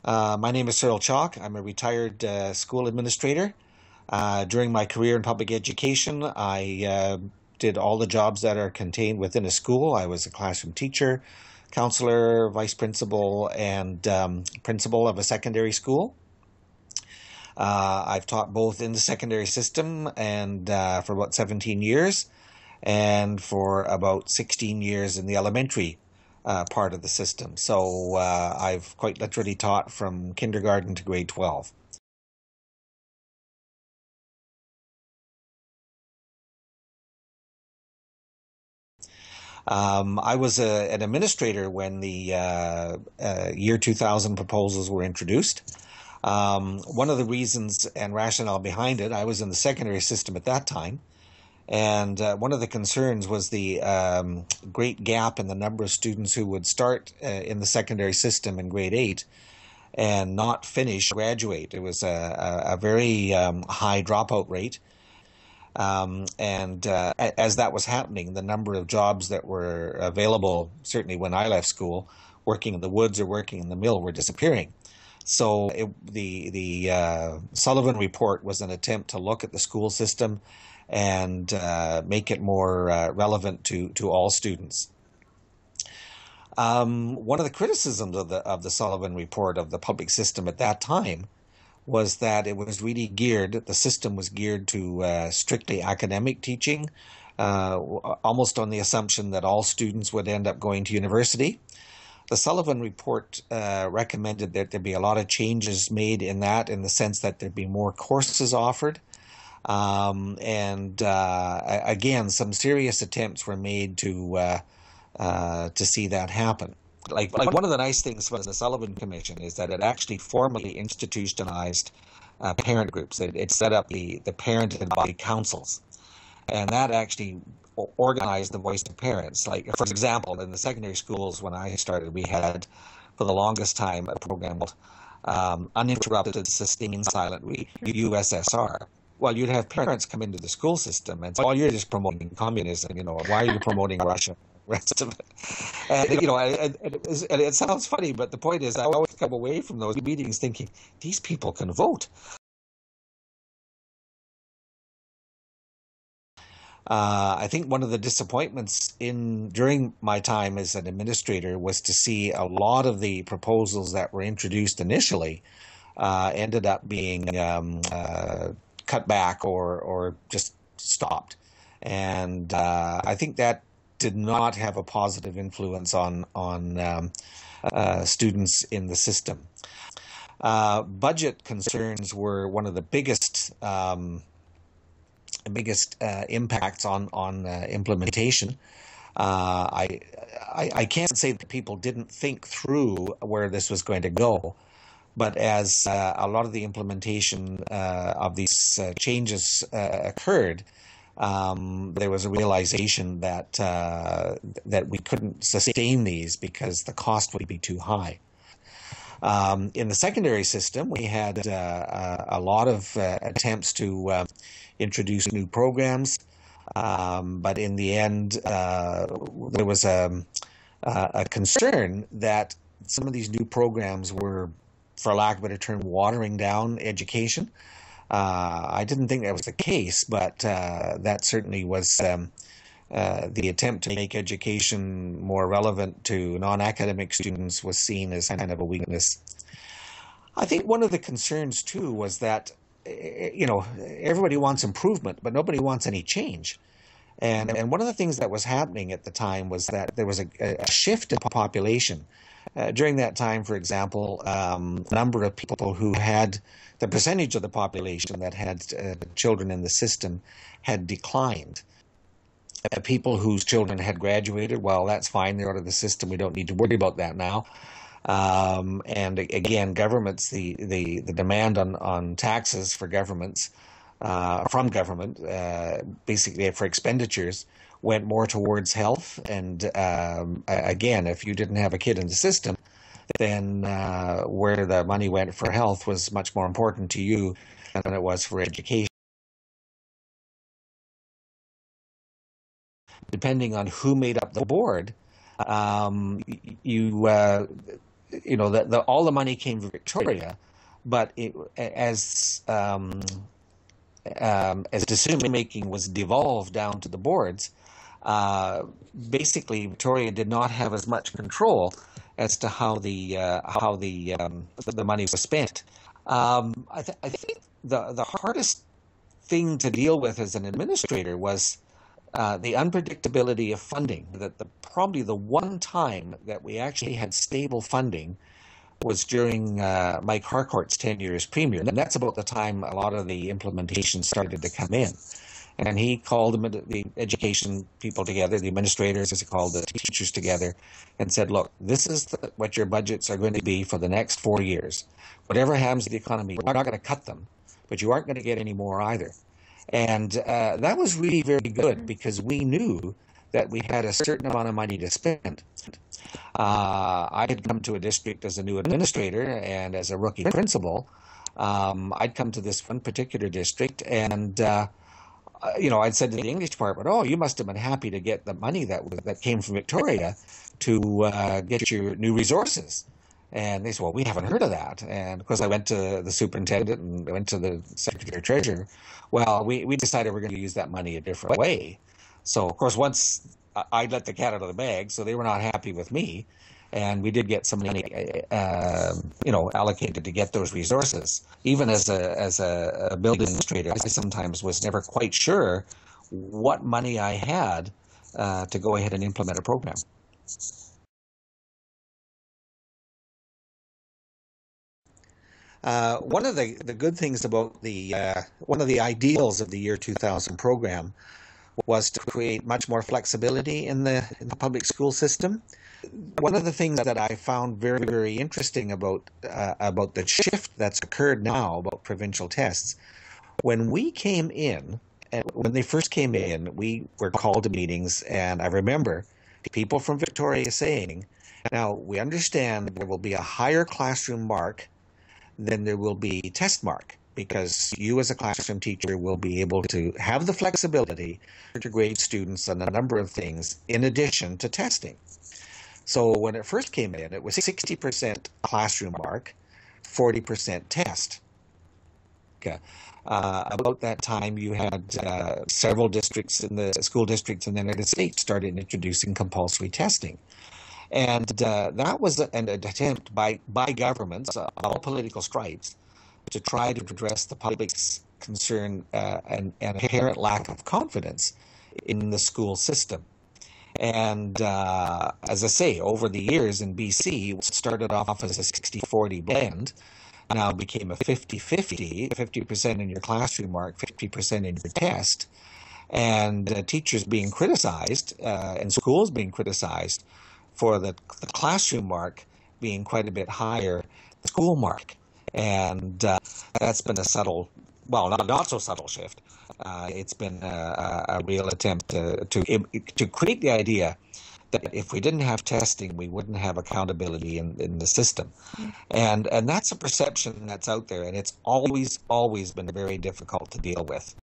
My name is Cyril Chalk. I'm a retired school administrator. During my career in public education, I did all the jobs that are contained within a school. I was a classroom teacher, counselor, vice principal, and principal of a secondary school. I've taught both in the secondary system and for about 17 years, and for about 16 years in the elementary part of the system. So I've quite literally taught from kindergarten to grade 12. I was an administrator when the year 2000 proposals were introduced. One of the reasons and rationale behind it, I was in the secondary system at that time, and one of the concerns was the great gap in the number of students who would start in the secondary system in grade 8 and not finish, graduate. It was a very high dropout rate. And as that was happening, the number of jobs that were available, certainly when I left school, working in the woods or working in the mill, were disappearing. So the Sullivan Report was an attempt to look at the school system and make it more relevant to all students. One of the criticisms of the Sullivan Report of the public system at that time was that it was really geared, the system was geared to strictly academic teaching, almost on the assumption that all students would end up going to university. The Sullivan Report recommended that there be a lot of changes made in that, in the sense that there be more courses offered. And again, some serious attempts were made to see that happen. Like one of the nice things about the Sullivan Commission is that it actually formally institutionalized parent groups. It set up the parent and body councils, and that actually organized the voice of parents. Like, for example, in the secondary schools when I started, we had, for the longest time, a program called Uninterrupted Sustained Silent Read, USSR. Well, you'd have parents come into the school system and say, "Oh, you're just promoting communism. Why are you promoting Russia?" Rest of it. And it sounds funny, but the point is, I always come away from those meetings thinking, these people can vote. I think one of the disappointments in during my time as an administrator was to see a lot of the proposals that were introduced initially ended up being cut back or just stopped. And I think that did not have a positive influence on students in the system. Budget concerns were one of the biggest impacts on implementation. I can't say that people didn't think through where this was going to go, but as a lot of the implementation of these changes occurred, there was a realization that we couldn't sustain these because the cost would be too high. In the secondary system, we had a lot of attempts to introduce new programs, but in the end, there was a concern that some of these new programs were, for lack of a better term, watering down education. I didn't think that was the case, but that certainly was the attempt to make education more relevant to non-academic students was seen as kind of a weakness. I think one of the concerns too was that, everybody wants improvement, but nobody wants any change. And one of the things that was happening at the time was that there was a shift in population. During that time, for example, the number of people who had the percentage of the population that had children in the system had declined. People whose children had graduated, well, that's fine, they're out of the system. We don't need to worry about that now. And again, governments, the demand on taxes for governments, from government, basically for expenditures, went more towards health. And again, if you didn't have a kid in the system, then where the money went for health was much more important to you than it was for education. Depending on who made up the board, you all the money came from Victoria, but as decision making was devolved down to the boards, basically Victoria did not have as much control as to how the money was spent. I think the hardest thing to deal with as an administrator was the unpredictability of funding. That probably the one time that we actually had stable funding was during Mike Harcourt's tenure as premier, and that's about the time a lot of the implementation started to come in. And he called the education people together, the administrators, as he called the teachers together, and said, look, this is what your budgets are going to be for the next 4 years. Whatever happens to the economy, we're not going to cut them, but you aren't going to get any more either. And that was really very good, because we knew that we had a certain amount of money to spend. I had come to a district as a new administrator and as a rookie principal. I'd come to this one particular district, and I'd said to the English department, "Oh, you must have been happy to get the money that came from Victoria to get your new resources." And they said, "Well, we haven't heard of that." And of course, I went to the superintendent and I went to the secretary treasurer. Well, we decided we're going to use that money a different way. So, of course, once I'd let the cat out of the bag, so they were not happy with me. And we did get some money, allocated to get those resources. Even as a building administrator, I sometimes was never quite sure what money I had to go ahead and implement a program. One of the good things about one of the ideals of the Year 2000 program was to create much more flexibility in the public school system. One of the things that I found very, very interesting about the shift that's occurred now about provincial tests, when we came in, and when they first came in, we were called to meetings, and I remember people from Victoria saying, now we understand there will be a higher classroom mark than there will be test mark, because you as a classroom teacher will be able to have the flexibility to grade students on a number of things in addition to testing. So when it first came in, it was 60% classroom mark, 40% test. Okay. About that time, you had several districts in the school districts in the United States started introducing compulsory testing. And that was an attempt by governments, all political stripes, to try to address the public's concern and apparent lack of confidence in the school system. And as I say, over the years in BC, it started off as a 60-40 blend, now became a 50-50, 50% in your classroom mark, 50% in your test, and teachers being criticized and schools being criticized for the classroom mark being quite a bit higher than the school mark. And that's been a subtle, well, not so subtle shift. It's been a real attempt to create the idea that if we didn't have testing, we wouldn't have accountability in the system. And that's a perception that's out there, and it's always been very difficult to deal with.